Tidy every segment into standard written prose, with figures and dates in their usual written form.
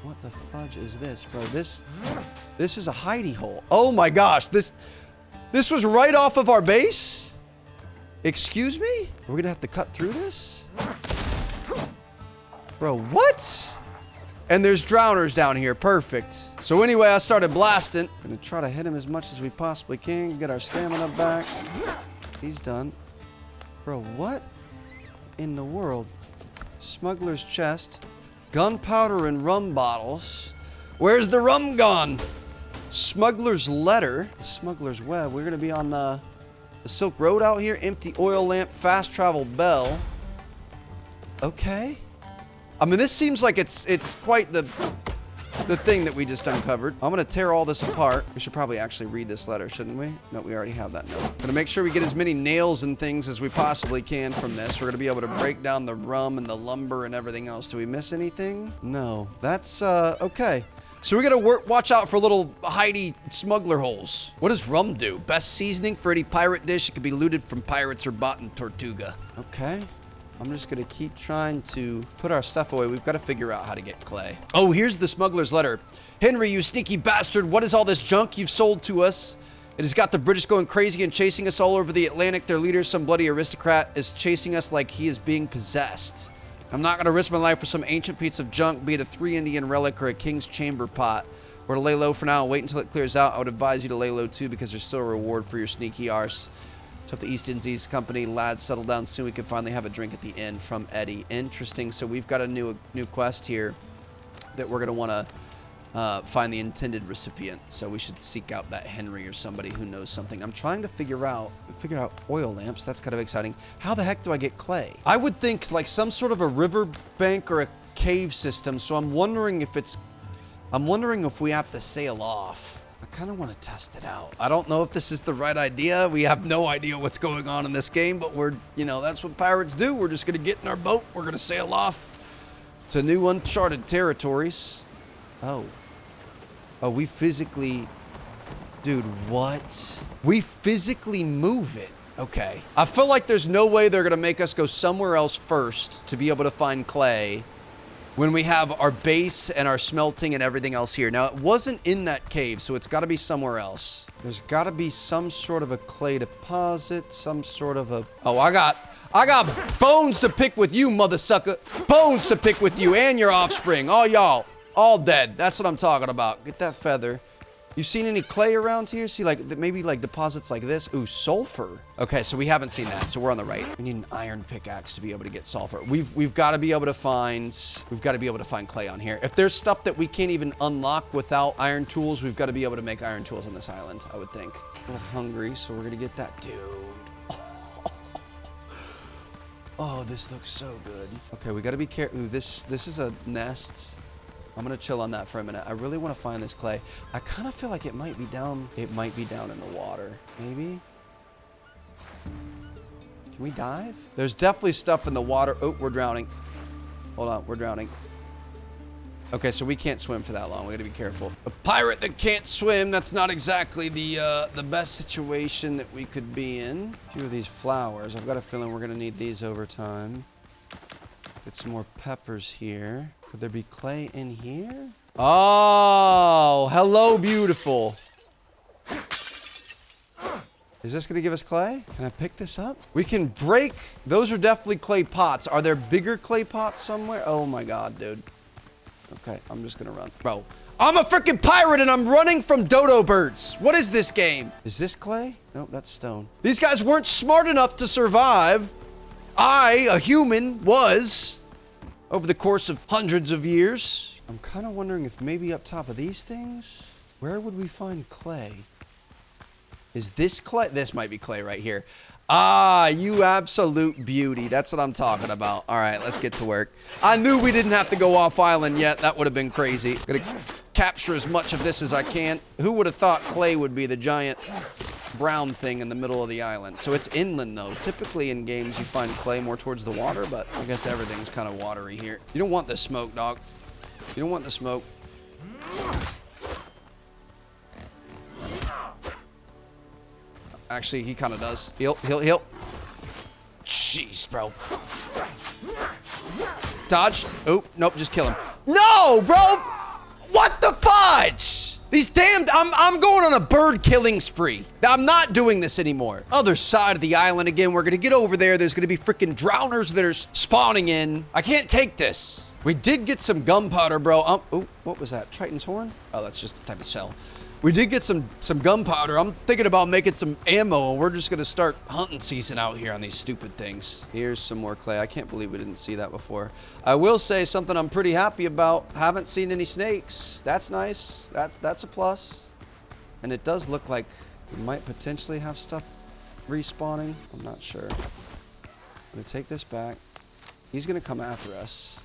What the fudge is this, bro? This is a hidey hole. Oh my gosh, this was right off of our base? Excuse me? We're gonna have to cut through this? Bro, what? And there's drowners down here. Perfect. So anyway, I started blasting. Gonna try to hit him as much as we possibly can. Get our stamina back. He's done. Bro, what in the world? Smuggler's chest. Gunpowder and rum bottles. Where's the rum gone? Smuggler's letter. Smuggler's web. We're gonna be on the Silk Road out here. Empty oil lamp. Fast travel bell. Okay. I mean, this seems like it's quite the thing that we just uncovered. I'm gonna tear all this apart. We should probably actually read this letter, shouldn't we? No, we already have that note. Gonna make sure we get as many nails and things as we possibly can from this. We're gonna be able to break down the rum and the lumber and everything else. Do we miss anything? No. That's, okay. So we gotta watch out for little hidey smuggler holes. What does rum do? Best seasoning for any pirate dish. It can be looted from pirates or bought in Tortuga. Okay. I'm just gonna keep trying to put our stuff away. We've got to figure out how to get clay. Oh, here's the smuggler's letter. Henry, you sneaky bastard, what is all this junk you've sold to us? It has got the British going crazy and chasing us all over the Atlantic. Their leader, some bloody aristocrat, is chasing us like he is being possessed. I'm not gonna risk my life for some ancient piece of junk, be it a 3 Indian relic or a king's chamber pot. We're to lay low for now and wait until it clears out. I would advise you to lay low too, because there's still a reward for your sneaky arse. So if the East Indies Company lads settle down soon, we can finally have a drink at the inn. From Eddie. Interesting. So we've got a new quest here that we're gonna want to find the intended recipient. So we should seek out that Henry or somebody who knows something. I'm trying to figure out oil lamps. That's kind of exciting. How the heck do I get clay? I would think like some sort of a river bank or a cave system. So I'm wondering if we have to sail off. I kind of want to test it out. I don't know if this is the right idea. We have no idea what's going on in this game, but that's what pirates do. We're just going to get in our boat. We're going to sail off to new uncharted territories. Oh, we physically... Dude, what? We physically move it. Okay. I feel like there's no way they're going to make us go somewhere else first to be able to find clay when we have our base and our smelting and everything else here. Now, it wasn't in that cave, so it's got to be somewhere else. There's got to be some sort of a clay deposit, some sort of a... Oh, I got bones to pick with you, mother sucker. Bones to pick with you and your offspring. All y'all. All dead. That's what I'm talking about. Get that feather. You seen any clay around here? See, like, maybe, like, deposits like this? Ooh, sulfur. Okay, so we haven't seen that, so we're on the right. We need an iron pickaxe to be able to get sulfur. We've got to be able to find clay on here. If there's stuff that we can't even unlock without iron tools, we've got to be able to make iron tools on this island, I would think. A little hungry, so we're going to get that. Dude. Oh, this looks so good. Okay, we got to be careful. Ooh, this is a nest. I'm gonna chill on that for a minute. I really want to find this clay. I kind of feel like it might be down. It might be down in the water. Maybe. Can we dive? There's definitely stuff in the water. Oh, we're drowning. Hold on, we're drowning. Okay, so we can't swim for that long. We gotta be careful. A pirate that can't swim, that's not exactly the best situation that we could be in. A few of these flowers. I've got a feeling we're gonna need these over time. Get some more peppers here. Could there be clay in here? Oh, hello, beautiful. Is this gonna give us clay? Can I pick this up? We can break. Those are definitely clay pots. Are there bigger clay pots somewhere? Oh my God, dude. Okay, I'm just gonna run. Bro, I'm a freaking pirate and I'm running from dodo birds. What is this game? Is this clay? Nope, that's stone. These guys weren't smart enough to survive. I, a human, was over the course of hundreds of years. I'm kind of wondering if maybe up top of these things, where would we find clay? Is this clay? This might be clay right here. Ah, you absolute beauty. That's what I'm talking about. All right, let's get to work. I knew we didn't have to go off island yet. That would have been crazy. Gonna capture as much of this as I can. Who would have thought clay would be the giant brown thing in the middle of the island? So it's inland though. Typically in games you find clay more towards the water, but I guess everything's kind of watery here. You don't want the smoke, dog. You don't want the smoke. Actually, he kind of does. Heal. Jeez, bro. Dodge. Oh, nope, just kill him. No, bro! What the fudge? These damned, I'm going on a bird killing spree. I'm not doing this anymore. Other side of the island again. We're gonna get over there. There's gonna be freaking drowners that are spawning in. I can't take this. We did get some gunpowder, bro. Oh, what was that? Triton's horn? Oh, that's just a type of shell. We did get some gunpowder. I'm thinking about making some ammo, and we're just gonna start hunting season out here on these stupid things. Here's some more clay. I can't believe we didn't see that before. I will say something I'm pretty happy about. Haven't seen any snakes. That's nice. That's a plus. And it does look like we might potentially have stuff respawning. I'm not sure. I'm gonna take this back. He's gonna come after us.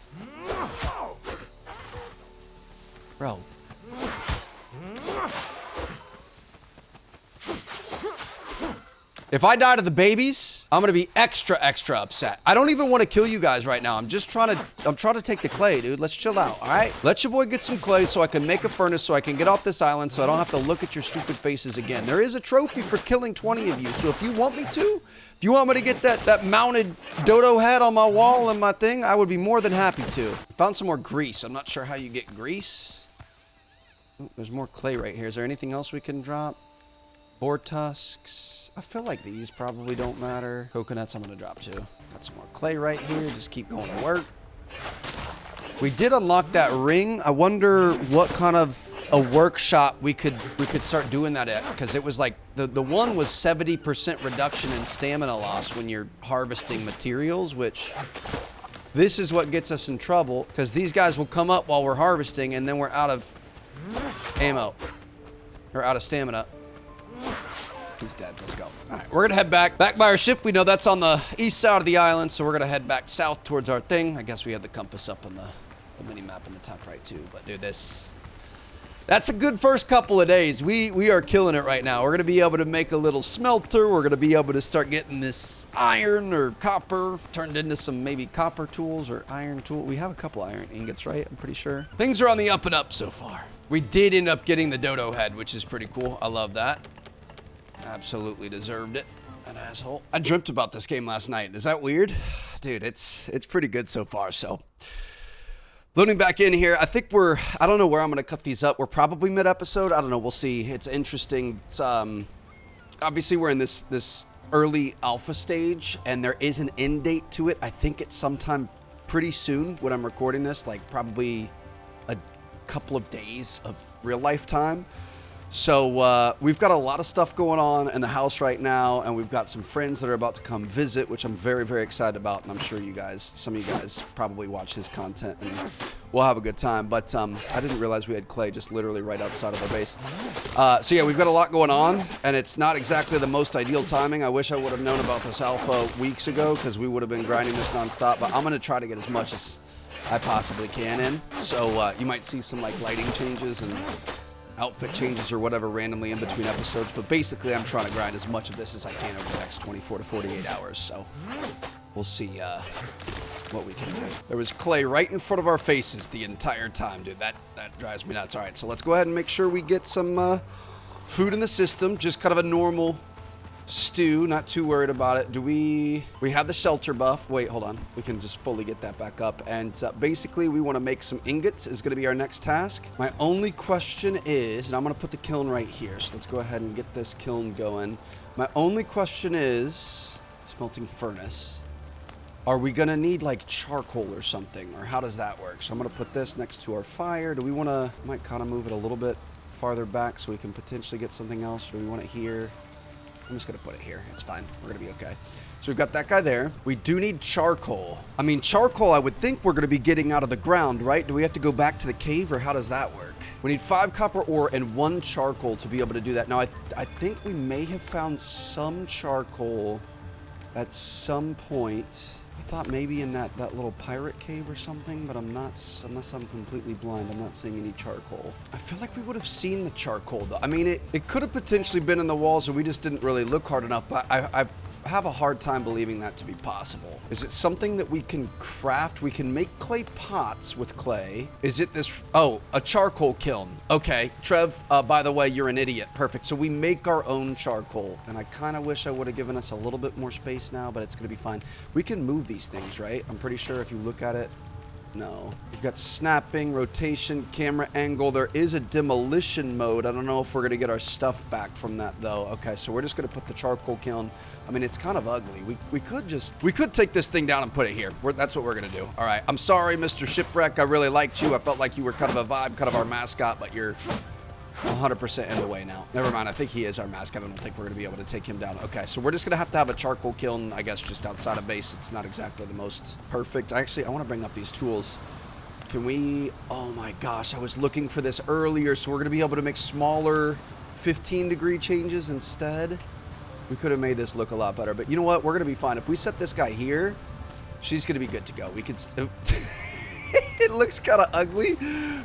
Bro. If I die to the babies, I'm gonna be extra upset. I don't even want to kill you guys right now. I'm trying to take the clay, dude. Let's chill out, all right? Let your boy get some clay so I can make a furnace so I can get off this island so I don't have to look at your stupid faces again. There is a trophy for killing 20 of you, so if you want me to, if you want me to get that mounted dodo head on my wall and my thing, I would be more than happy to. Found some more grease. I'm not sure how you get grease. Oh, there's more clay right here. Is there anything else we can drop? Boar tusks. I feel like these probably don't matter. Coconuts I'm gonna drop too. Got some more clay right here. Just keep going to work. We did unlock that ring. I wonder what kind of a workshop we could start doing that at, because it was like the one was 70% reduction in stamina loss when you're harvesting materials, which this is what gets us in trouble, because these guys will come up while we're harvesting and then we're out of ammo or out of stamina. He's dead. Let's go. All right, we're gonna head back by our ship. We know that's on the east side of the island, so we're gonna head back south towards our thing. I guess we have the compass up on the mini map in the top right too. But dude, that's a good first couple of days. We are killing it right now. We're gonna be able to make a little smelter. We're gonna be able to start getting this iron or copper turned into some maybe copper tools or iron tool. We have a couple iron ingots, right? I'm pretty sure. Things are on the up and up so far. We did end up getting the dodo head, which is pretty cool. I love that. Absolutely deserved it. An asshole. I dreamt about this game last night. Is that weird? Dude, it's pretty good so far, so. Loading back in here, I think I don't know where I'm going to cut these up. We're probably mid-episode. I don't know. We'll see. It's interesting. It's, obviously, we're in this early alpha stage, and there is an end date to it. I think it's sometime pretty soon when I'm recording this, like probably a couple of days of real life time. So we've got a lot of stuff going on in the house right now, and we've got some friends that are about to come visit, which I'm very, very excited about, and I'm sure some of you guys probably watch his content, and we'll have a good time. But I didn't realize we had clay just literally right outside of our base. So yeah, we've got a lot going on, and it's not exactly the most ideal timing. I wish I would have known about this alpha weeks ago, because we would have been grinding this nonstop, but I'm going to try to get as much as I possibly can in. So you might see some like lighting changes and outfit changes or whatever randomly in between episodes, but basically I'm trying to grind as much of this as I can over the next 24 to 48 hours, so we'll see what we can do. There was clay right in front of our faces the entire time, dude. That drives me nuts. All right, so let's go ahead and make sure we get some food in the system, just kind of a normal stew, not too worried about it. We have the shelter buff. Wait, hold on. We can just fully get that back up. And basically, we want to make some ingots is going to be our next task. My only question is, and I'm going to put the kiln right here. So let's go ahead and get this kiln going. My only question is, smelting furnace. Are we going to need like charcoal or something? Or how does that work? So I'm going to put this next to our fire. Do we want to, might kind of move it a little bit farther back so we can potentially get something else? Or do we want it here? I'm just going to put it here. It's fine. We're going to be okay. So we've got that guy there. We do need charcoal. I mean, charcoal, I would think we're going to be getting out of the ground, right? Do we have to go back to the cave, or how does that work? We need 5 copper ore and 1 charcoal to be able to do that. Now, I think we may have found some charcoal at some point. I thought maybe in that little pirate cave or something, but I'm not, unless I'm completely blind, I'm not seeing any charcoal. I feel like we would have seen the charcoal though. I mean, it could have potentially been in the walls and we just didn't really look hard enough, but I have a hard time believing that to be possible. Is it something that we can craft? We can make clay pots with clay. Is it this, oh, a charcoal kiln. Okay, Trev, by the way, you're an idiot. Perfect. So we make our own charcoal, and I kind of wish I would have given us a little bit more space now, but it's gonna be fine. We can move these things, right? I'm pretty sure if you look at it, No. We've got snapping, rotation, camera angle. There is a demolition mode. I don't know if we're going to get our stuff back from that, though. Okay, so we're just going to put the charcoal kiln. I mean, it's kind of ugly. We could take this thing down and put it here. That's what we're going to do. All right. I'm sorry, Mr. Shipwreck. I really liked you. I felt like you were kind of a vibe, kind of our mascot, but you're 100% in the way now. Never mind. I think he is our mascot. I don't think we're going to be able to take him down. Okay, so we're just going to have a charcoal kiln, I guess, just outside of base. It's not exactly the most perfect. Actually, I want to bring up these tools. Can we... Oh, my gosh. I was looking for this earlier, so we're going to be able to make smaller 15-degree changes instead. We could have made this look a lot better, but you know what? We're going to be fine. If we set this guy here, she's going to be good to go. We could... It looks kind of ugly,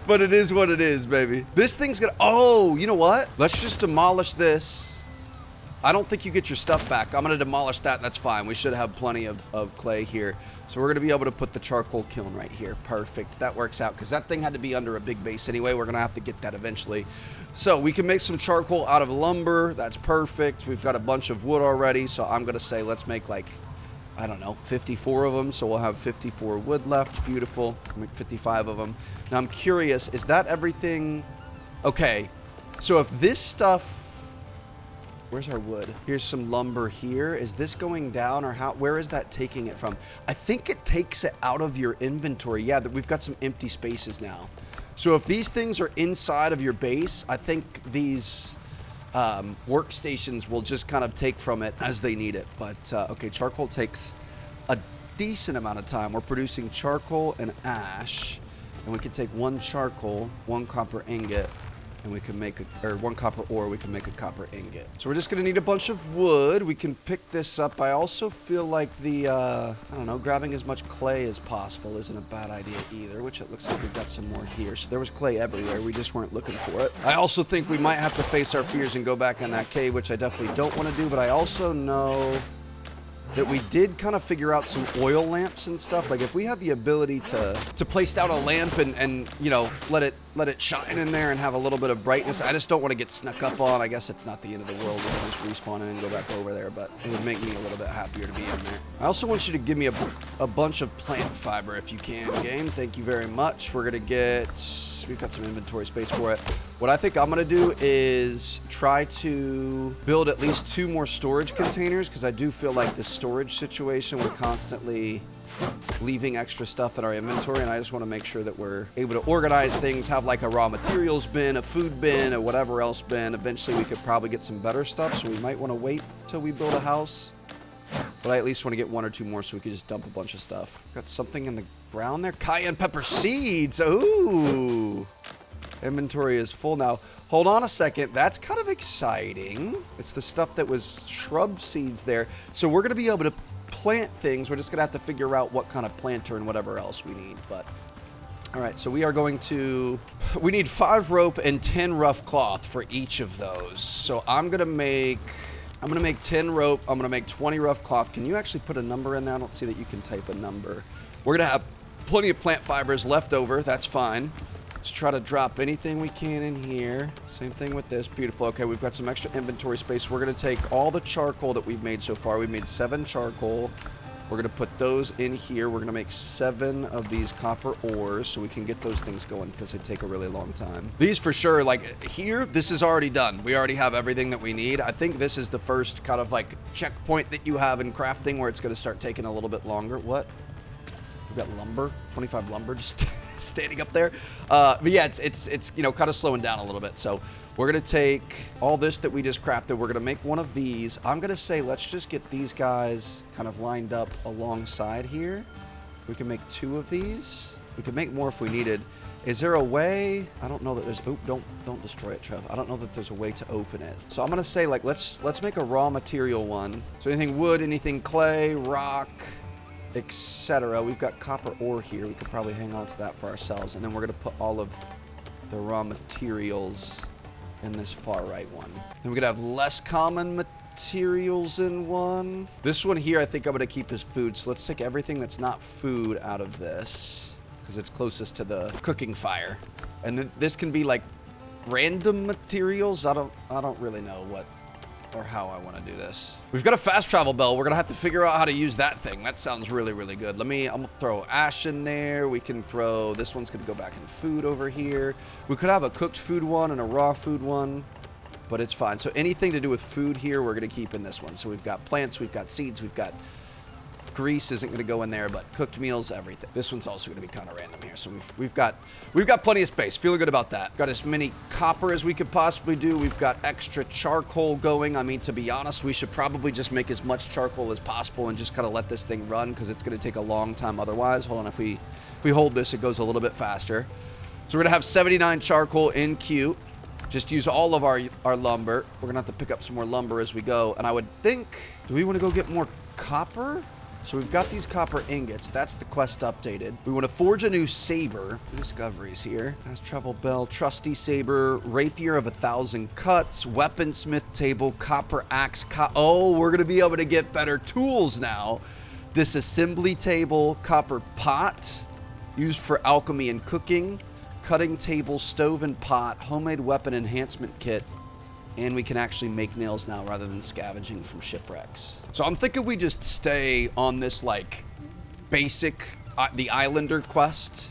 but it is what it is, baby. This thing's gonna... Oh, you know what? Let's just demolish this. I don't think you get your stuff back. I'm gonna demolish that. That's fine. We should have plenty of clay here. So we're gonna be able to put the charcoal kiln right here. Perfect. That works out because that thing had to be under a big base anyway. We're gonna have to get that eventually. So we can make some charcoal out of lumber. That's perfect. We've got a bunch of wood already. So I'm gonna say let's make like... I don't know, 54 of them, so we'll have 54 wood left. Beautiful. We'll make 55 of them. Now, I'm curious, is that everything? Okay, so if this stuff... Where's our wood? Here's some lumber here. Is this going down, or how? Where is that taking it from? I think it takes it out of your inventory. Yeah, we've got some empty spaces now. So if these things are inside of your base, I think these... workstations will just kind of take from it as they need it. But okay, charcoal takes a decent amount of time. We're producing charcoal and ash, and we can take one charcoal, one copper ingot, and we can make one copper ore, we can make a copper ingot. So we're just gonna need a bunch of wood. We can pick this up. I also feel like the I don't know, grabbing as much clay as possible isn't a bad idea either, which it looks like we've got some more here. So there was clay everywhere, we just weren't looking for it. I also think we might have to face our fears and go back in that cave, which I definitely don't want to do, but I also know that we did kind of figure out some oil lamps and stuff. Like if we had the ability to place down a lamp and you know, let it shine in there and have a little bit of brightness. I just don't want to get snuck up on. I guess it's not the end of the world. We can just respawn in and go back over there, but it would make me a little bit happier to be in there. I also want you to give me a bunch of plant fiber if you can, game. Thank you very much. We're gonna get... We've got some inventory space for it. What I think I'm gonna do is try to build at least 2 more storage containers, because I do feel like the storage situation, we're constantly leaving extra stuff in our inventory, and I just want to make sure that we're able to organize things, have like a raw materials bin, a food bin, or whatever else bin. Eventually we could probably get some better stuff, so we might want to wait till we build a house. But I at least want to get 1 or 2 more so we can just dump a bunch of stuff. Got something in the ground there. Cayenne pepper seeds. Ooh. Inventory is full now. Hold on a second. That's kind of exciting. It's the stuff that was shrub seeds there. So we're going to be able to plant things. We're just going to have to figure out what kind of planter and whatever else we need. But all right, so we are going to... We need 5 rope and 10 rough cloth for each of those. So I'm going to make 10 rope. I'm going to make 20 rough cloth. Can you actually put a number in there? I don't see that you can type a number. We're going to have plenty of plant fibers left over. That's fine. Let's try to drop anything we can in here. Same thing with this. Beautiful. Okay, we've got some extra inventory space. We're going to take all the charcoal that we've made so far. We've made 7 charcoal. We're going to put those in here. We're going to make 7 of these copper ores so we can get those things going because they take a really long time. These for sure, like here, this is already done. We already have everything that we need. I think this is the first kind of like checkpoint that you have in crafting where it's going to start taking a little bit longer. What? We've got lumber, 25 lumber just standing up there. But yeah, it's you know, kind of slowing down a little bit. So we're going to take all this that we just crafted. We're going to make one of these. I'm going to say let's just get these guys kind of lined up alongside here. We can make 2 of these. We could make more if we needed. Is there a way? I don't know that there's... Oh, don't destroy it, Trev. I don't know that there's a way to open it. So I'm going to say, like, let's make a raw material one. So anything wood, anything clay, rock, etc. We've got copper ore here. We could probably hang on to that for ourselves. And then we're going to put all of the raw materials in this far right one. Then we're going to have less common materials in one. This one here, I think I'm going to keep as food. So let's take everything that's not food out of this because it's closest to the cooking fire. And then this can be like random materials. I don't really know or how I want to do this. We've got a fast travel bell. We're going to have to figure out how to use that thing. That sounds really, really good. I'm going to throw ash in there. We can throw, this one's going to go back in food over here. We could have a cooked food one and a raw food one, but it's fine. So anything to do with food here, we're going to keep in this one. So we've got plants, we've got seeds, we've got grease isn't going to go in there, but cooked meals, everything. This one's also going to be kind of random here. So we've got plenty of space. Feeling good about that. Got as many copper as we could possibly do. We've got extra charcoal going. I mean, to be honest, we should probably just make as much charcoal as possible and just kind of let this thing run because it's going to take a long time otherwise. Hold on, if we hold this, it goes a little bit faster. So we're going to have 79 charcoal in queue. Just use all of our lumber. We're going to have to pick up some more lumber as we go. And I would think, do we want to go get more copper? So we've got these copper ingots. That's the quest updated. We want to forge a new saber. Discoveries here. Fast travel bell, trusty saber, rapier of 1,000 cuts, weaponsmith table, copper axe. Oh, we're going to be able to get better tools now. Disassembly table, copper pot, used for alchemy and cooking, cutting table, stove and pot, homemade weapon enhancement kit. And we can actually make nails now rather than scavenging from shipwrecks. So I'm thinking we just stay on this like basic, the Islander quest.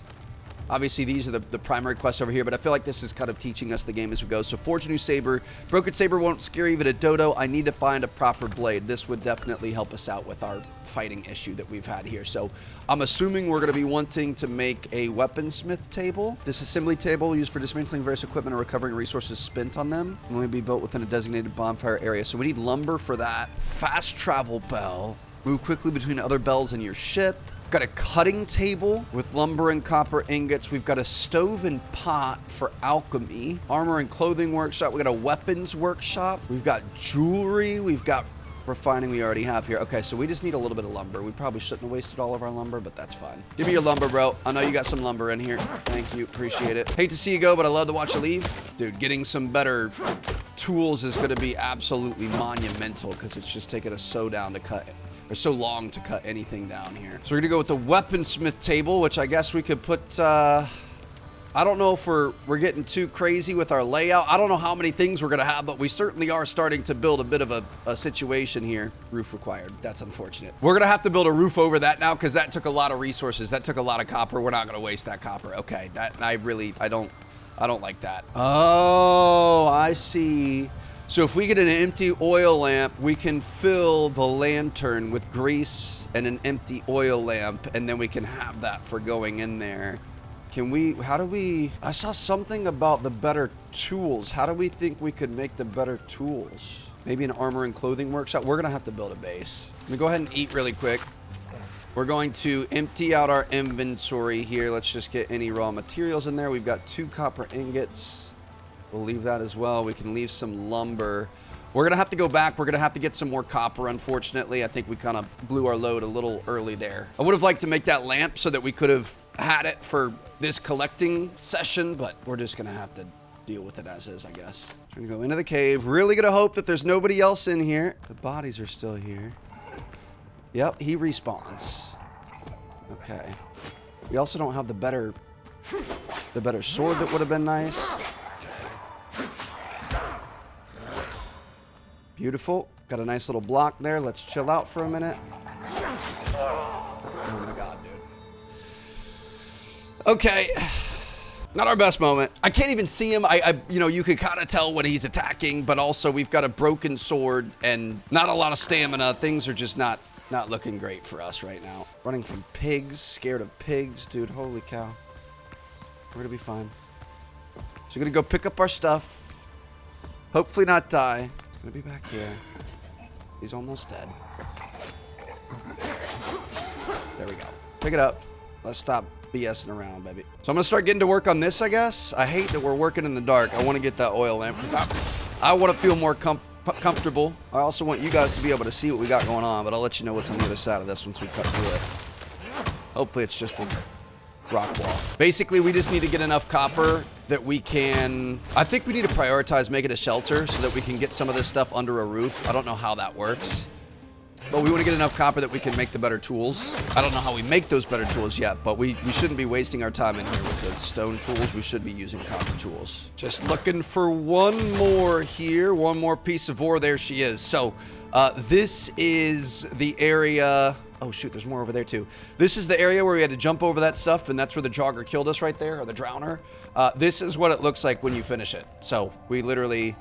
Obviously these are the primary quests over here, but I feel like this is kind of teaching us the game as we go. So forge a new saber. Broken saber won't scare even a dodo. I need to find a proper blade. This would definitely help us out with our fighting issue that we've had here. So I'm assuming we're going to be wanting to make a weaponsmith table. Disassembly table used for dismantling various equipment and recovering resources spent on them. And will be built within a designated bonfire area. So we need lumber for that. Fast travel bell. Move quickly between other bells in your ship. We've got a cutting table with lumber and copper ingots. We've got a stove and pot for alchemy. Armor and clothing workshop. We've got a weapons workshop. We've got jewelry. We've got refining we already have here. Okay, so we just need a little bit of lumber. We probably shouldn't have wasted all of our lumber, but that's fine. Give me your lumber, bro. I know you got some lumber in here. Thank you. Appreciate it. Hate to see you go, but I love to watch you leave. Dude, getting some better tools is going to be absolutely monumental because it's just taking us so long to cut anything down here. So we're gonna go with the weaponsmith table, which I guess we could put, I don't know if we're getting too crazy with our layout. I don't know how many things we're gonna have, but we certainly are starting to build a bit of a situation here. Roof required. That's unfortunate. We're gonna have to build a roof over that now because that took a lot of resources. That took a lot of copper. We're not gonna waste that copper. Okay, I don't like that. Oh, I see. So if we get an empty oil lamp, we can fill the lantern with grease and an empty oil lamp, and then we can have that for going in there. I saw something about the better tools. How do we think we could make the better tools? Maybe an armor and clothing workshop? We're gonna have to build a base. Let me go ahead and eat really quick. We're going to empty out our inventory here. Let's just get any raw materials in there. We've got 2 copper ingots. We'll leave that as well. We can leave some lumber. We're going to have to go back. We're going to have to get some more copper, unfortunately. I think we kind of blew our load a little early there. I would have liked to make that lamp so that we could have had it for this collecting session, but we're just going to have to deal with it as is, I guess. We're going to go into the cave. Really going to hope that there's nobody else in here. The bodies are still here. Yep, he respawns. Okay. We also don't have the better sword that would have been nice. Beautiful. Got a nice little block there. Let's chill out for a minute. Oh my god, dude. Okay. Not our best moment. I can't even see him. You could kind of tell when he's attacking, but also we've got a broken sword and not a lot of stamina. Things are just not looking great for us right now. Running from pigs, scared of pigs, dude. Holy cow. We're gonna be fine. So we're gonna go pick up our stuff. Hopefully not die. Gonna be back here. He's almost dead. There we go. Pick it up. Let's stop BSing around, baby. So I'm gonna start getting to work on this, I guess. I hate that we're working in the dark. I want to get that oil lamp because I want to feel more comfortable. I also want you guys to be able to see what we got going on, but I'll let you know what's on the other side of this once we cut through it. Hopefully it's just a rock wall. Basically, we just need to get enough copper that we can... I think we need to prioritize making a shelter so that we can get some of this stuff under a roof. I don't know how that works. But we want to get enough copper that we can make the better tools. I don't know how we make those better tools yet, but we shouldn't be wasting our time in here with the stone tools. We should be using copper tools. Just looking for one more here. One more piece of ore. There she is. So this is the area... Oh, shoot, there's more over there, too. This is the area where we had to jump over that stuff, and that's where the jogger killed us right there, or the drowner. This is what it looks like when you finish it. So we literally...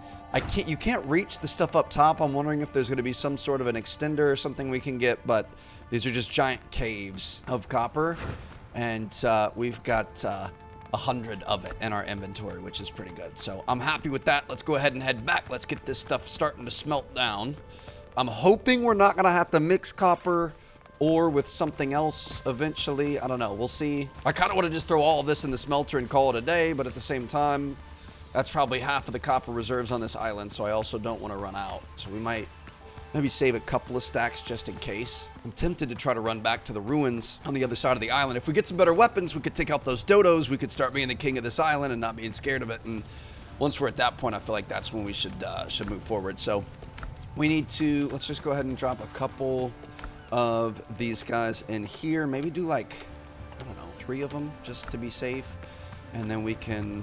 You can't reach the stuff up top. I'm wondering if there's going to be some sort of an extender or something we can get, but these are just giant caves of copper, and we've got 100 of it in our inventory, which is pretty good. So I'm happy with that. Let's go ahead and head back. Let's get this stuff starting to smelt down. I'm hoping we're not going to have to mix copper or with something else eventually. I don't know. We'll see. I kind of want to just throw all of this in the smelter and call it a day, but at the same time, that's probably half of the copper reserves on this island, so I also don't want to run out. So we might maybe save a couple of stacks just in case. I'm tempted to try to run back to the ruins on the other side of the island. If we get some better weapons, we could take out those dodos. We could start being the king of this island and not being scared of it. And once we're at that point, I feel like that's when we should move forward. So we need to, let's just go ahead and drop a couple of these guys in here. Maybe do like, I don't know, 3 of them just to be safe. And then we can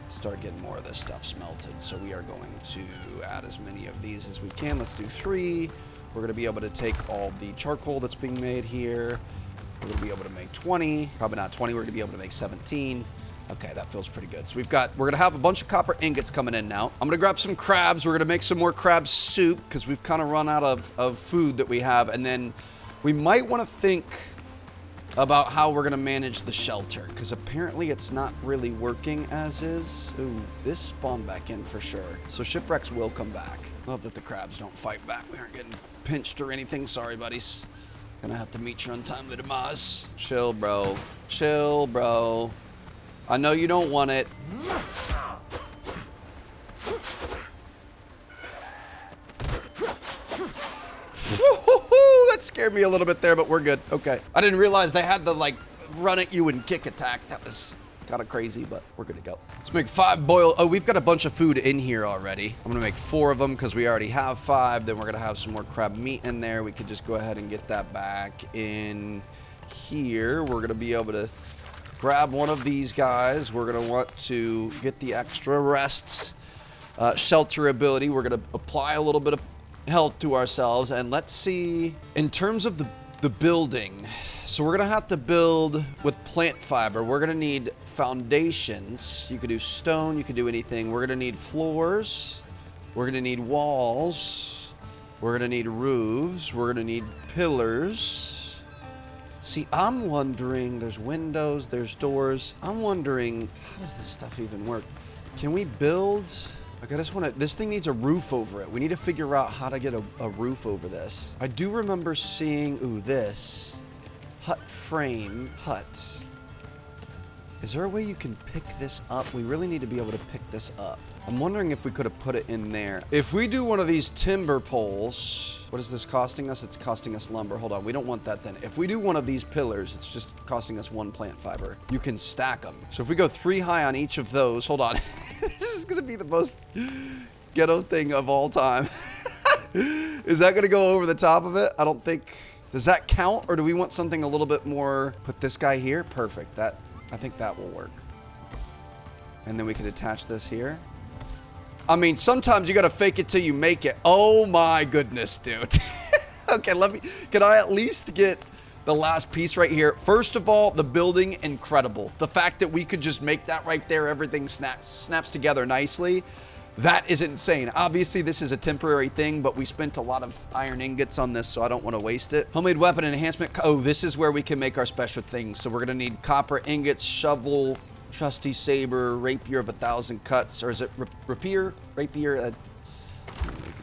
start getting more of this stuff smelted. So we are going to add as many of these as we can. Let's do 3. We're going to be able to take all the charcoal that's being made here. We're going to be able to make 20. Probably not 20. We're going to be able to make 17. Okay, that feels pretty good. So we're going to have a bunch of copper ingots coming in now. I'm going to grab some crabs. We're going to make some more crab soup because we've kind of run out of food that we have. And then we might want to think about how we're going to manage the shelter because apparently it's not really working as is. Ooh, this spawned back in for sure. So shipwrecks will come back. Love that the crabs don't fight back. We aren't getting pinched or anything. Sorry, buddies. Gonna have to meet your untimely demise. Chill, bro. Chill, bro. I know you don't want it. That scared me a little bit there, but we're good. Okay. I didn't realize they had the, like, run at you and kick attack. That was kind of crazy, but we're good to go. Let's make 5 boiled. Oh, we've got a bunch of food in here already. I'm going to make 4 of them because we already have 5. Then we're going to have some more crab meat in there. We could just go ahead and get that back in here. We're going to be able to grab one of these guys. We're going to want to get the extra rest shelter ability. We're going to apply a little bit of health to ourselves, and let's see in terms of the building. So we're gonna have to build with plant fiber. We're gonna need foundations. You could do stone, you could do anything. We're gonna need floors, we're gonna need walls, we're gonna need roofs, we're gonna need pillars. See, I'm wondering, there's windows, there's doors. I'm wondering, how does this stuff even work? Can we build? I just want to, this thing needs a roof over it. We need to figure out how to get a roof over this. I do remember seeing, ooh, this hut frame hut. Is there a way you can pick this up? We really need to be able to pick this up. I'm wondering if we could have put it in there. If we do one of these timber poles, what is this costing us? It's costing us lumber. Hold on, we don't want that then. If we do one of these pillars, it's just costing us 1 plant fiber. You can stack them. So if we go 3 high on each of those, hold on. This is gonna be the most ghetto thing of all time. Is that gonna go over the top of it? I don't think, does that count? Or do we want something a little bit more, put this guy here? Perfect, I think that will work. And then we could attach this here. I mean, sometimes you gotta fake it till you make it. Oh my goodness, dude. Okay, can I at least get the last piece right here? First of all, the building, incredible. The fact that we could just make that right there, everything snaps together nicely. That is insane. Obviously, this is a temporary thing, but we spent a lot of iron ingots on this, so I don't want to waste it. Homemade weapon enhancement. Oh, this is where we can make our special things. So we're gonna need copper ingots, shovel, trusty saber, rapier of 1,000 cuts, or is it rapier?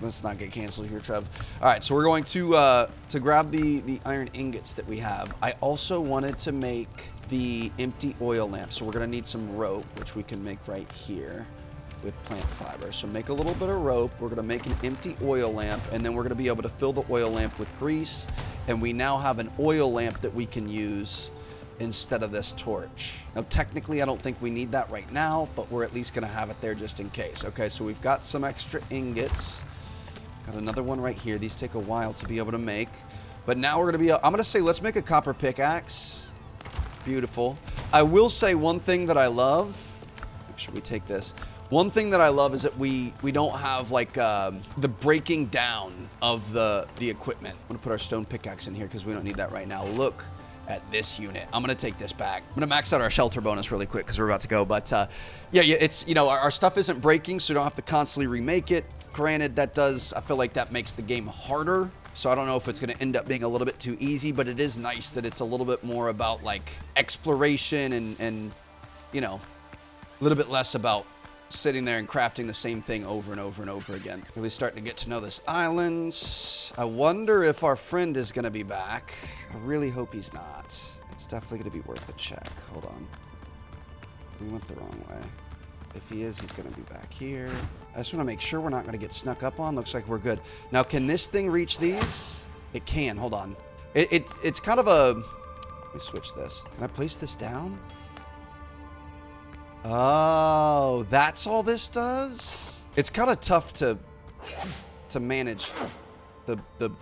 Let's not get canceled here, Trev. All right, so we're going to grab the iron ingots that we have. I also wanted to make the empty oil lamp, so we're gonna need some rope, which we can make right here with plant fiber. So make a little bit of rope. We're gonna make an empty oil lamp, and then we're gonna be able to fill the oil lamp with grease, and we now have an oil lamp that we can use instead of this torch. Now, technically, I don't think we need that right now, but we're at least gonna have it there just in case. Okay, so we've got some extra ingots. Got another one right here. These take a while to be able to make. But now we're going to be... I'm going to say let's make a copper pickaxe. Beautiful. I will say one thing that I love. Make sure we take this. One thing that I love is that we don't have like the breaking down of the equipment. I'm going to put our stone pickaxe in here because we don't need that right now. Look at this unit. I'm going to take this back. I'm going to max out our shelter bonus really quick because we're about to go. But yeah, it's, you know, our stuff isn't breaking, so we don't have to constantly remake it. Granted, that does, I feel like that makes the game harder. So I don't know if it's going to end up being a little bit too easy, but it is nice that it's a little bit more about like exploration and you know, a little bit less about sitting there and crafting the same thing over and over and over again. Really starting to get to know this island. I wonder if our friend is going to be back. I really hope he's not. It's definitely going to be worth a check. Hold on. We went the wrong way. If he is, he's going to be back here. I just want to make sure we're not going to get snuck up on. Looks like we're good. Now, can this thing reach these? It can. Hold on. It's kind of a... Let me switch this. Can I place this down? Oh, that's all this does? It's kind of tough to manage the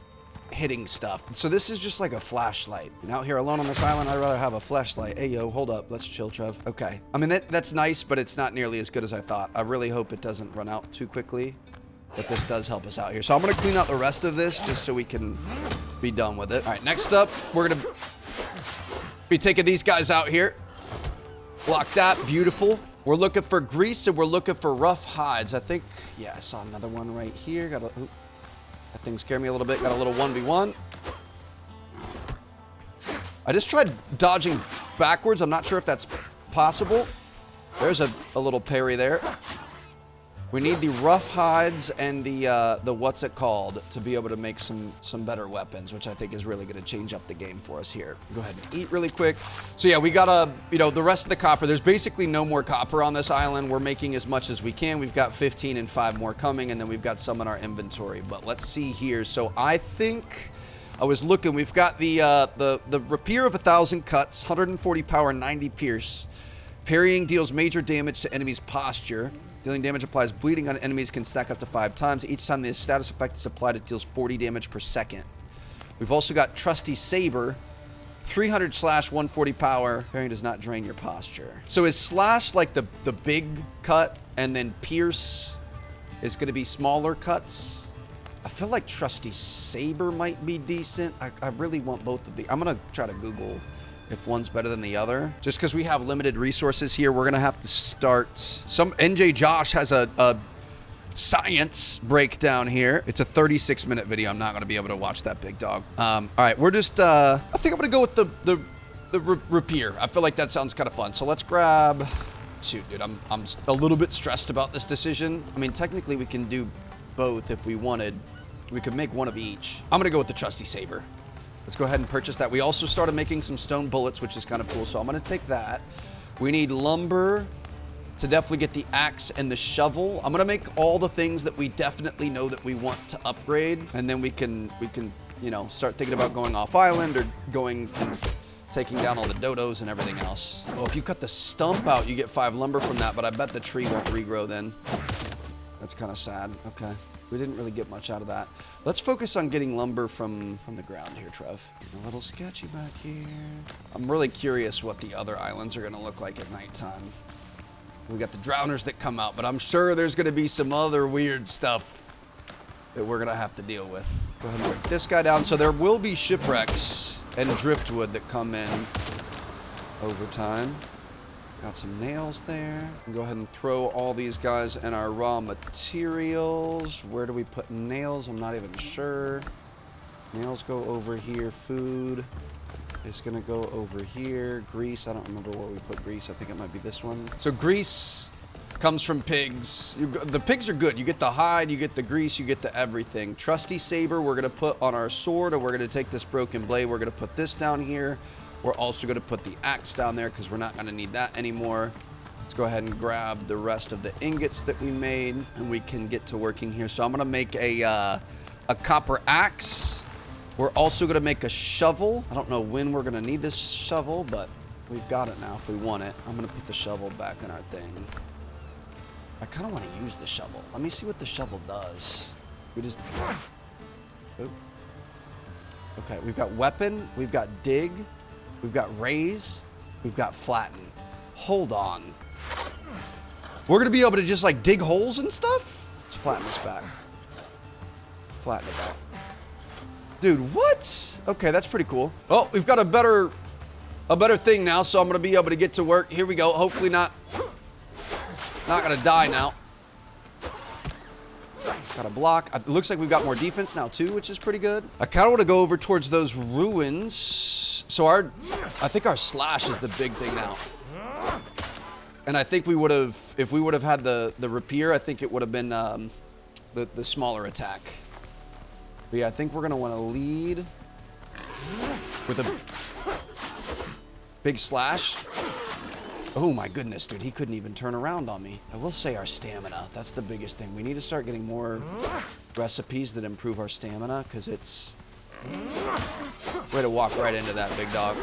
hitting stuff. So this is just like a flashlight. And out here alone on this island, I'd rather have a flashlight. Hey, yo, hold up. Let's chill, Trev. Okay. I mean, that's nice, but it's not nearly as good as I thought. I really hope it doesn't run out too quickly, but this does help us out here. So I'm going to clean out the rest of this just so we can be done with it. All right, next up, we're going to be taking these guys out here. Block that. Beautiful. We're looking for grease and we're looking for rough hides. I think, yeah, I saw another one right here. Got a... Ooh. That thing scared me a little bit. Got a little 1v1. I just tried dodging backwards. I'm not sure if that's possible. There's a little parry there. We need the rough hides and the what's it called to be able to make some better weapons, which I think is really going to change up the game for us here. Go ahead and eat really quick. So yeah, we got you know, the rest of the copper. There's basically no more copper on this island. We're making as much as we can. We've got 15 and 5 more coming, and then we've got some in our inventory. But let's see here. So I think I was looking. We've got the rapier of 1,000 cuts, 140 power, 90 pierce. Parrying deals major damage to enemies' posture. Dealing damage applies bleeding on enemies, can stack up to 5 times. Each time the status effect is applied, it deals 40 damage per second. We've also got Trusty Saber. 300 slash, 140 power. Parrying does not drain your posture. So is slash like the big cut, and then pierce is going to be smaller cuts? I feel like Trusty Saber might be decent. I really want both of these. I'm going to try to Google if one's better than the other. Just because we have limited resources here, we're going to have to start... NJ Josh has a science breakdown here. It's a 36-minute video. I'm not going to be able to watch that, big dog. All right, we're just... I think I'm going to go with the rapier. I feel like that sounds kind of fun. So let's grab... Shoot, dude, I'm a little bit stressed about this decision. I mean, technically, we can do both if we wanted. We could make one of each. I'm going to go with the Trusty Saber. Let's go ahead and purchase that. We also started making some stone bullets, which is kind of cool. So I'm going to take that. We need lumber to definitely get the axe and the shovel. I'm going to make all the things that we definitely know that we want to upgrade. And then we can, you know, start thinking about going off island or going and taking down all the dodos and everything else. Well, if you cut the stump out, you get 5 lumber from that, but I bet the tree won't regrow then. That's kind of sad. Okay. We didn't really get much out of that. Let's focus on getting lumber from the ground here, Trev. A little sketchy back here. I'm really curious what the other islands are going to look like at nighttime. We got the drowners that come out, but I'm sure there's going to be some other weird stuff that we're going to have to deal with. Go ahead and break this guy down. So there will be shipwrecks and driftwood that come in over time. Got some nails there. Go ahead and throw all these guys in our raw materials. Where do we put nails? I'm not even sure. Nails go over here. Food is going to go over here. Grease, I don't remember where we put grease. I think it might be this one. So grease comes from pigs. The pigs are good. You get the hide, you get the grease, you get the everything. Trusty Saber we're going to put on our sword, or we're going to take this broken blade. We're going to put this down here. We're also going to put the axe down there because we're not going to need that anymore. Let's go ahead and grab the rest of the ingots that we made, and we can get to working here. So I'm going to make a copper axe. We're also going to make a shovel. I don't know when we're going to need this shovel, but we've got it now if we want it. I'm going to put the shovel back in our thing. I kind of want to use the shovel. Let me see what the shovel does. We just... Oh. Okay, we've got weapon, we've got dig, we've got raise, we've got flatten. Hold on. We're gonna be able to just like dig holes and stuff? Let's flatten this back. Flatten it back. Dude, what? Okay, that's pretty cool. Oh, we've got a better thing now, so I'm gonna be able to get to work. Here we go. Hopefully not gonna die now. Got a block. It looks like we've got more defense now too, which is pretty good. I kind of want to go over towards those ruins. So I think our slash is the big thing now. And I think we would have, if we would have had the rapier, I think it would have been the smaller attack. But yeah, I think we're gonna want to lead with a big slash. Oh my goodness, dude, he couldn't even turn around on me. I will say our stamina, that's the biggest thing. We need to start getting more recipes that improve our stamina, because it's... Way to walk right into that, big dog.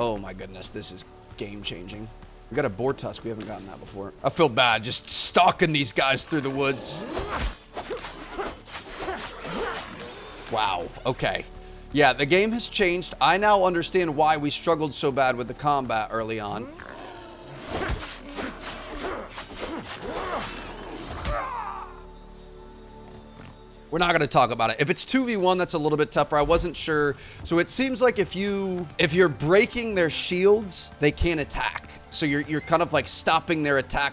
Oh my goodness, this is game-changing. We got a boar tusk, we haven't gotten that before. I feel bad just stalking these guys through the woods. Wow, okay. Yeah, the game has changed. I now understand why we struggled so bad with the combat early on. We're not going to talk about it. If it's 2v1, that's a little bit tougher. I wasn't sure. So it seems like if you're breaking their shields, they can't attack. So you're kind of like stopping their attack.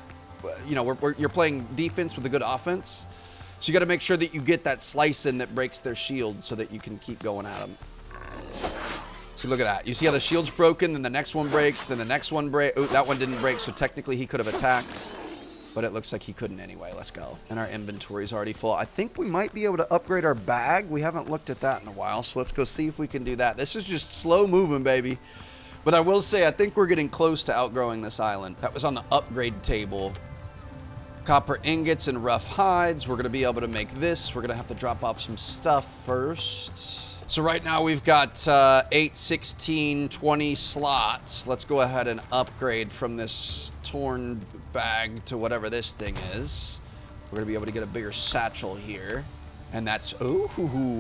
You know, you're playing defense with a good offense. So you got to make sure that you get that slice in that breaks their shield so that you can keep going at them. So look at that. You see how the shield's broken, then the next one breaks, then the next one breaks. Oh, that one didn't break, so technically he could have attacked. But it looks like he couldn't anyway. Let's go. And our inventory's already full. I think we might be able to upgrade our bag. We haven't looked at that in a while, so let's go see if we can do that. This is just slow moving, baby. But I will say, I think we're getting close to outgrowing this island. That was on the upgrade table. Copper ingots and rough hides. We're going to be able to make this. We're going to have to drop off some stuff first. So right now we've got 8, 16, 20 slots. Let's go ahead and upgrade from this torn bag to whatever this thing is. We're going to be able to get a bigger satchel here. And that's, ooh,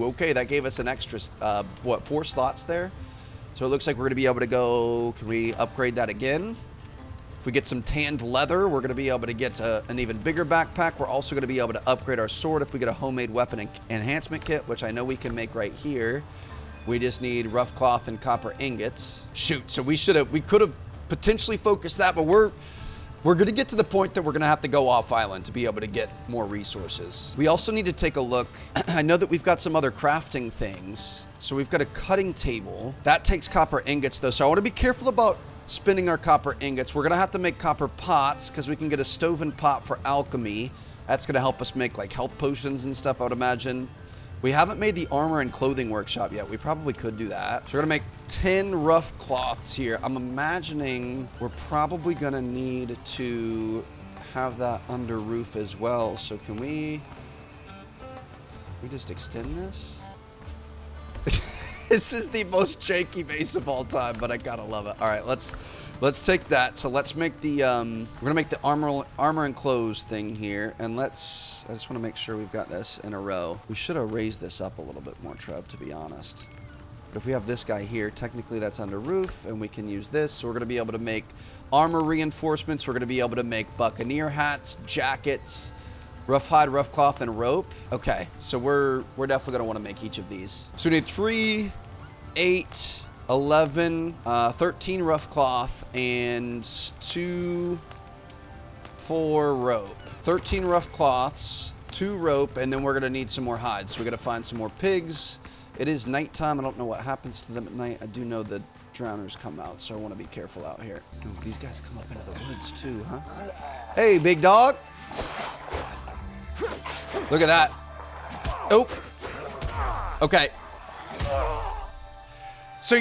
okay, that gave us an extra, 4 slots there? So it looks like we're going to be able to go, can we upgrade that again? If we get some tanned leather, we're going to be able to get an even bigger backpack. We're also going to be able to upgrade our sword if we get a homemade weapon enhancement kit, which I know we can make right here. We just need rough cloth and copper ingots. Shoot, so we could have potentially focused that, but we're going to get to the point that we're going to have to go off island to be able to get more resources. We also need to take a look. I know that we've got some other crafting things. So we've got a cutting table. That takes copper ingots though, so I want to be careful about spending our copper ingots. We're gonna have to make copper pots because we can get a stove and pot for alchemy. That's gonna help us make like health potions and stuff, I would imagine. We haven't made the armor and clothing workshop yet. We probably could do that. So we're gonna make 10 rough cloths here. I'm imagining we're probably gonna need to have that under roof as well. So can we just extend this? This is the most janky base of all time, but I gotta love it. All right, let's take that. So let's make the we're gonna make the armor and clothes thing here, and I just want to make sure we've got this in a row. We should have raised this up a little bit more, Trev, to be honest. But if we have this guy here, technically that's under roof, and we can use this. So we're gonna be able to make armor reinforcements. We're gonna be able to make buccaneer hats, jackets, rough hide, rough cloth, and rope. Okay, so we're definitely gonna want to make each of these. So we need 3, 8, 11, 13 rough cloth, and 2, 4 rope. 13 rough cloths, 2 rope, and then we're gonna need some more hides. So we gotta find some more pigs. It is nighttime. I don't know what happens to them at night. I do know the drowners come out, so I want to be careful out here. Ooh, these guys come up into the woods too, huh? Hey, big dog. Look at that. Oh. Okay. So,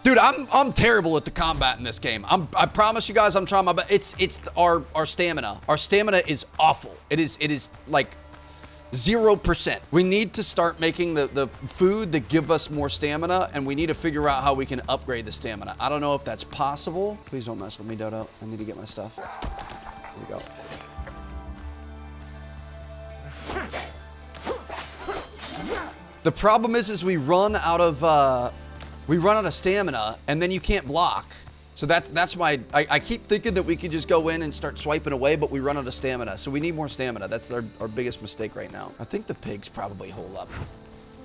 dude, I'm terrible at the combat in this game. I promise you guys, I'm trying my best. It's our stamina. Our stamina is awful. It is like 0%. We need to start making the food that give us more stamina, and we need to figure out how we can upgrade the stamina. I don't know if that's possible. Please don't mess with me, Dodo. I need to get my stuff. Here we go. The problem is we run out of stamina, and then you can't block. So that's why I keep thinking that we could just go in and start swiping away, but we run out of stamina. So we need more stamina. That's our biggest mistake right now. I think the pigs probably hole up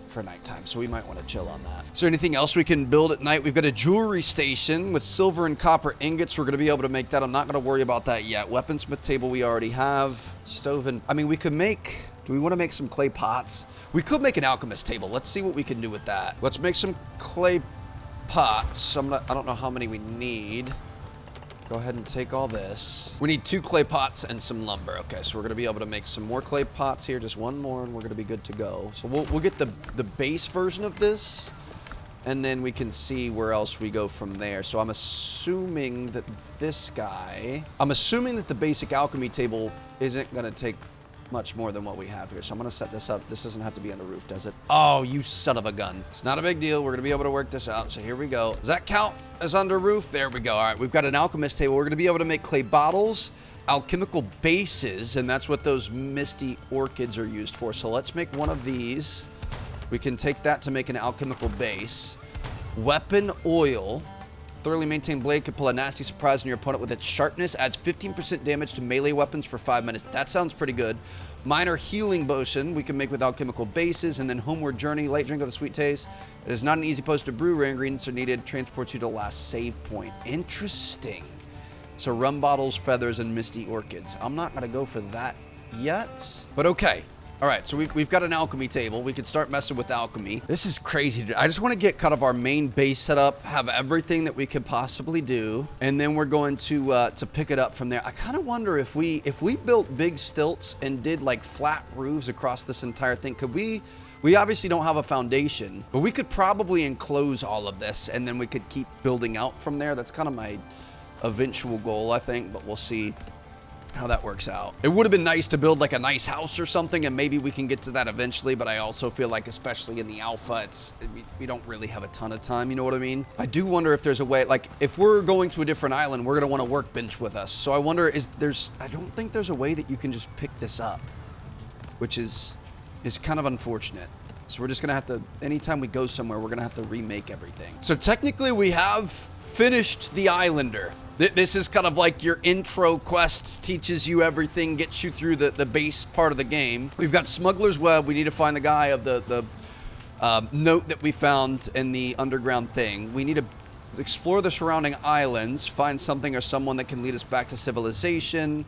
for nighttime, so we might want to chill on that. Is there anything else we can build at night? We've got a jewelry station with silver and copper ingots. We're going to be able to make that. I'm not going to worry about that yet. Weaponsmith table we already have. Stove and... I mean, we could make... Do we want to make some clay pots? We could make an alchemist table. Let's see what we can do with that. Let's make some clay pots. I don't know how many we need. Go ahead and take all this. We need 2 clay pots and some lumber. Okay, so we're going to be able to make some more clay pots here. Just one more, and we're going to be good to go. So we'll get the base version of this, and then we can see where else we go from there. So I'm assuming that the basic alchemy table isn't going to take much more than what we have here. So I'm going to set this up. This doesn't have to be on the roof, does it? Oh, you son of a gun. It's not a big deal. We're going to be able to work this out. So here we go. Does that count as under roof? There we go. All right, we've got an alchemist table. We're going to be able to make clay bottles, alchemical bases, and that's what those misty orchids are used for. So let's make one of these. We can take that to make an alchemical base. Weapon oil. Thoroughly maintained blade can pull a nasty surprise on your opponent with its sharpness. Adds 15% damage to melee weapons for 5 minutes. That sounds pretty good. Minor healing potion we can make with alchemical bases. And then homeward journey. Light drink with a sweet taste. It is not an easy post to brew. Rare ingredients are needed. Transports you to the last save point. Interesting. So rum bottles, feathers, and misty orchids. I'm not going to go for that yet. But okay. All right, so we've got an alchemy table. We could start messing with alchemy. This is crazy, dude. I just want to get kind of our main base set up, have everything that we could possibly do, and then we're going to pick it up from there. I kind of wonder if we built big stilts and did like flat roofs across this entire thing, could we obviously don't have a foundation, but we could probably enclose all of this, and then we could keep building out from there. That's kind of my eventual goal, I think, but we'll see how that works out. It would have been nice to build like a nice house or something, and maybe we can get to that eventually, but I also feel like, especially in the alpha, we don't really have a ton of time, you know what I mean? I do wonder if there's a way, like if we're going to a different island, we're gonna want a workbench with us. So I wonder, I don't think there's a way that you can just pick this up, which is kind of unfortunate. So we're just gonna have to, anytime we go somewhere, we're gonna have to remake everything. So technically we have finished the Islander. This is kind of like your intro quest, teaches you everything, gets you through the base part of the game. We've got Smuggler's Web. We need to find the guy of the note that we found in the underground thing. We need to explore the surrounding islands, find something or someone that can lead us back to civilization.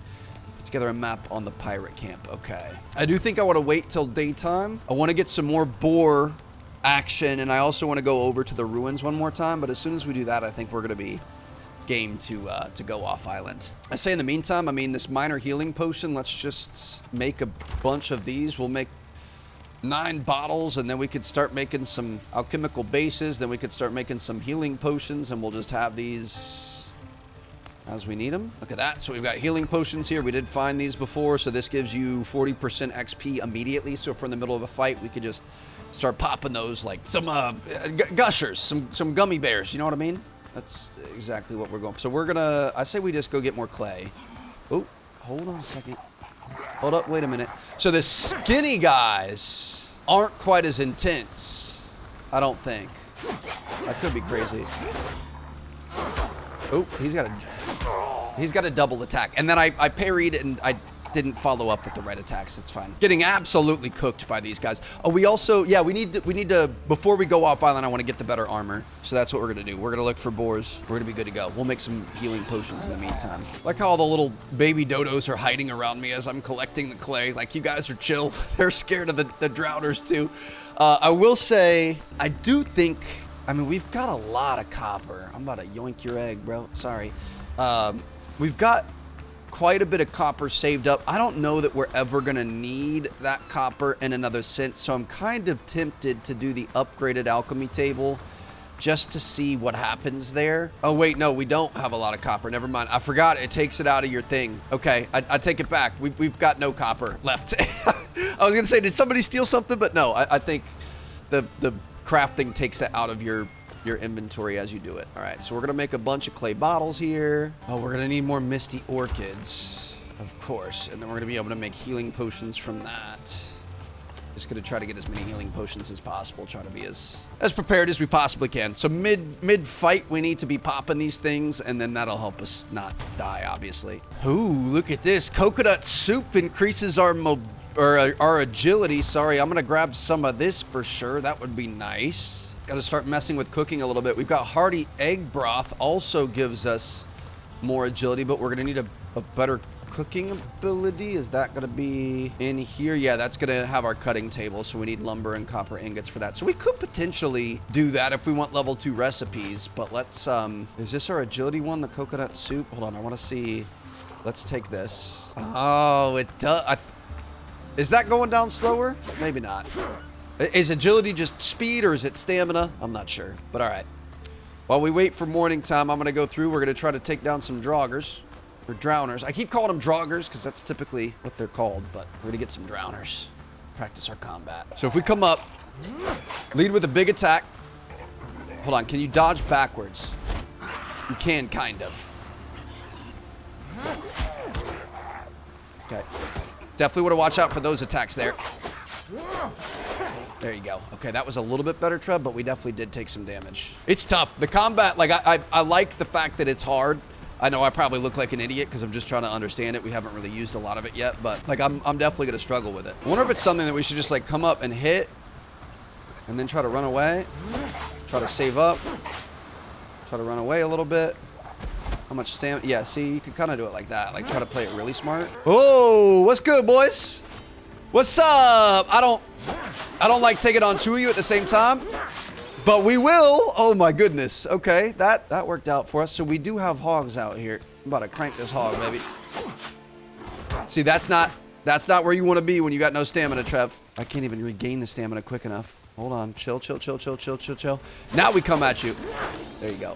Put together a map on the pirate camp. Okay. I do think I want to wait till daytime. I want to get some more boar action, and I also want to go over to the ruins one more time, but as soon as we do that, I think we're going to be game to go off island. I say in the meantime, I mean, this minor healing potion, let's just make a bunch of these. We'll make 9 bottles, and then we could start making some alchemical bases. Then we could start making some healing potions, and we'll just have these as we need them. Look at that. So we've got healing potions here. We did find these before, so this gives you 40% XP immediately. So if we're in the middle of a fight, we could just start popping those like some gushers, some gummy bears, you know what I mean? That's exactly what we're going for. So we're gonna, I say we just go get more clay. Oh, hold on a second. Hold up, wait a minute. So the skinny guys aren't quite as intense, I don't think. I could be crazy. Oh, he's got a double attack. And then I parried and I didn't follow up with the right attacks. It's fine. Getting absolutely cooked by these guys. Oh, we also, yeah, we need to, before we go off island, I want to get the better armor. So that's what we're going to do. We're going to look for boars. We're going to be good to go. We'll make some healing potions in the meantime. Like how all the little baby dodos are hiding around me as I'm collecting the clay. Like, you guys are chill. They're scared of the drowners too. I will say, I do think, I mean, we've got a lot of copper. I'm about to yoink your egg, bro. Sorry. We've got quite a bit of copper saved up. I don't know that we're ever going to need that copper in another sense, so I'm kind of tempted to do the upgraded alchemy table just to see what happens there. Oh, wait, no, we don't have a lot of copper. Never mind. I forgot it takes it out of your thing. Okay, I take it back. We've got no copper left. I was going to say, did somebody steal something? But no, I think the crafting takes it out of your inventory as you do it. All right, so we're gonna make a bunch of clay bottles here. Oh, we're gonna need more misty orchids. Of course. And then we're going to be able to make healing potions from that. Just going to try to get as many healing potions as possible. Try to be as prepared as we possibly can. So mid-fight, we need to be popping these things, and then that'll help us not die, obviously. Ooh, look at this. Coconut soup increases our agility. Sorry, I'm going to grab some of this for sure. That would be nice. Got to start messing with cooking a little bit. We've got hearty egg broth. Also gives us more agility, but we're going to need a better cooking ability. Is that going to be in here? Yeah, that's going to have our cutting table, so we need lumber and copper ingots for that. So we could potentially do that if we want level 2 recipes, but let's is this our agility one, the coconut soup? Hold on, I want to see. Let's take this. Oh, it does. Is that going down slower? Maybe not. Is agility just speed, or is it stamina? I'm not sure, but all right. While we wait for morning time, I'm going to go through. We're going to try to take down some draugrs. Or drowners. I keep calling them draugrs because that's typically what they're called, but we're gonna get some drowners. Practice our combat. So if we come up, lead with a big attack. Hold on, can you dodge backwards? You can, kind of. Okay. Definitely want to watch out for those attacks there. There you go. Okay, that was a little bit better, Trev, but we definitely did take some damage. It's tough. The combat, like, I like the fact that it's hard. I know I probably look like an idiot because I'm just trying to understand it. We haven't really used a lot of it yet, but like I'm definitely going to struggle with it. I wonder if it's something that we should just like come up and hit and then try to run away. Try to save up. Try to run away a little bit. How much stamina? Yeah, see, you can kind of do it like that. Like try to play it really smart. Oh, what's good, boys? What's up? I don't like taking on 2 of you at the same time. But we will. Oh my goodness. Okay, that worked out for us. So we do have hogs out here. I'm about to crank this hog, baby. See, that's not where you want to be when you got no stamina, Trev. I can't even regain the stamina quick enough. Hold on. Chill, chill, chill, chill, chill, chill, chill. Now we come at you. There you go.